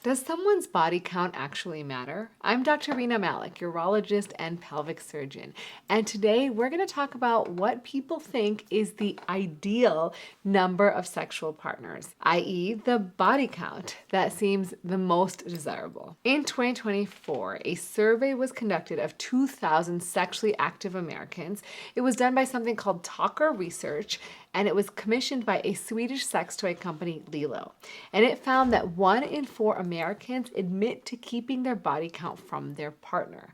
Does someone's body count actually matter? I'm Dr. Rena Malik, urologist and pelvic surgeon, and today we're going to talk about what people think is the ideal number of sexual partners, i.e. the body count that seems the most desirable. In 2024, a survey was conducted of 2,000 sexually active Americans. It was done by something called Talker Research, and it was commissioned by a Swedish sex toy company, Lilo. And it found that 1 in 4 Americans admit to keeping their body count from their partner.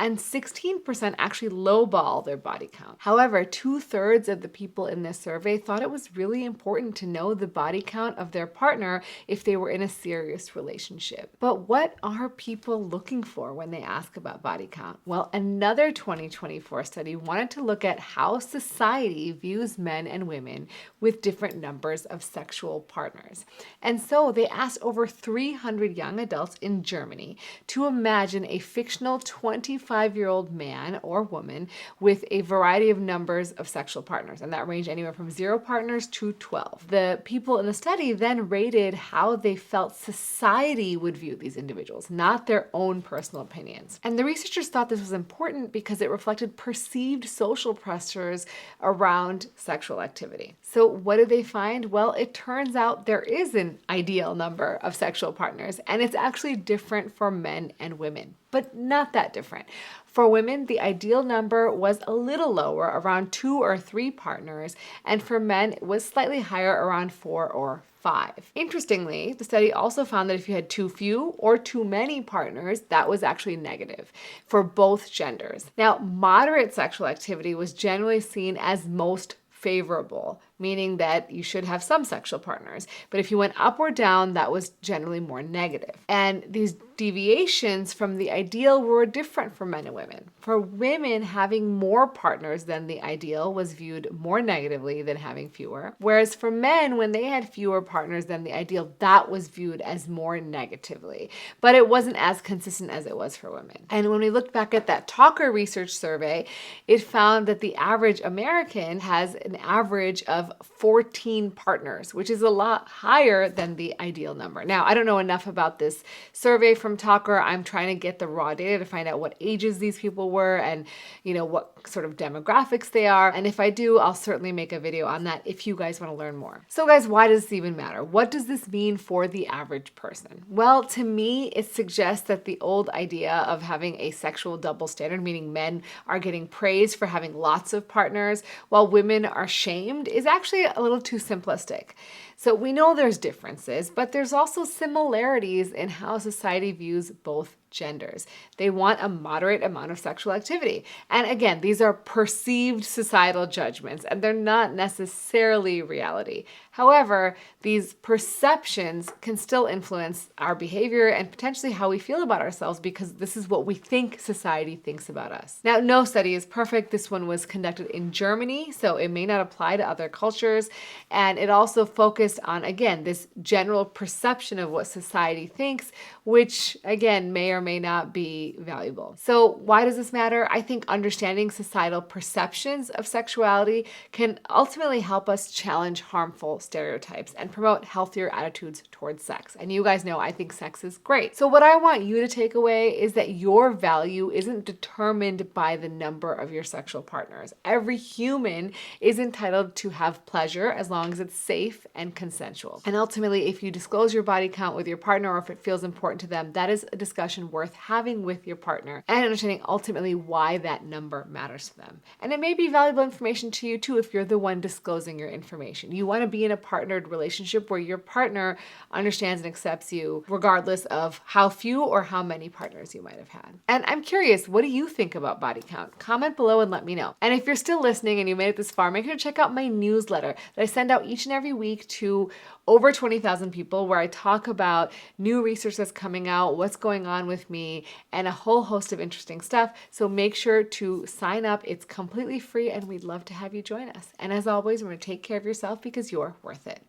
And 16% actually lowball their body count. However, 2/3 of the people in this survey thought it was really important to know the body count of their partner if they were in a serious relationship. But what are people looking for when they ask about body count? Well, another 2024 study wanted to look at how society views men and women with different numbers of sexual partners. And so they asked over 300 young adults in Germany to imagine a fictional 25-year-old man or woman with a variety of numbers of sexual partners, and that ranged anywhere from 0 partners to 12. The people in the study then rated how they felt society would view these individuals, not their own personal opinions. And the researchers thought this was important because it reflected perceived social pressures around sexual activity. So what did they find? Well, it turns out there is an ideal number of sexual partners, and it's actually different for men and women, but not that different. For women, the ideal number was a little lower, around 2 or 3 partners, and for men, it was slightly higher, around 4 or 5. Interestingly, the study also found that if you had too few or too many partners, that was actually negative for both genders. Now, moderate sexual activity was generally seen as most favorable, meaning that you should have some sexual partners. But if you went up or down, that was generally more negative. And these deviations from the ideal were different for men and women. For women, having more partners than the ideal was viewed more negatively than having fewer. Whereas for men, when they had fewer partners than the ideal, that was viewed as more negatively. But it wasn't as consistent as it was for women. And when we looked back at that Talker Research survey, it found that the average American has an average of 14 partners, which is a lot higher than the ideal number. Now, I don't know enough about this survey from Talker. I'm trying to get the raw data to find out what ages these people were and, what sort of demographics they are. And if I do, I'll certainly make a video on that if you guys want to learn more. So guys, why does this even matter? What does this mean for the average person? Well, to me, it suggests that the old idea of having a sexual double standard, meaning men are getting praised for having lots of partners while women are shamed, is actually a little too simplistic. So we know there's differences, but there's also similarities in how society views both genders. They want a moderate amount of sexual activity. And again, these are perceived societal judgments, and they're not necessarily reality. However, these perceptions can still influence our behavior and potentially how we feel about ourselves because this is what we think society thinks about us. Now, no study is perfect. This one was conducted in Germany, so it may not apply to other cultures. And it also focused on, again, this general perception of what society thinks, which, again, may or may not be valuable. So why does this matter? I think understanding societal perceptions of sexuality can ultimately help us challenge harmful stereotypes and promote healthier attitudes towards sex. And you guys know I think sex is great. So what I want you to take away is that your value isn't determined by the number of your sexual partners. Every human is entitled to have pleasure as long as it's safe and consensual. And ultimately, if you disclose your body count with your partner or if it feels important to them, that is a discussion worth having with your partner and understanding ultimately why that number matters to them. And it may be valuable information to you too if you're the one disclosing your information. You want to be in a partnered relationship where your partner understands and accepts you regardless of how few or how many partners you might have had. And I'm curious, what do you think about body count? Comment below and let me know. And if you're still listening and you made it this far, make sure to check out my newsletter that I send out each and every week to over 20,000 people, where I talk about new research that's coming out, what's going on with me, and a whole host of interesting stuff. So make sure to sign up. It's completely free and we'd love to have you join us. And as always, we're going to take care of yourself because you're worth it.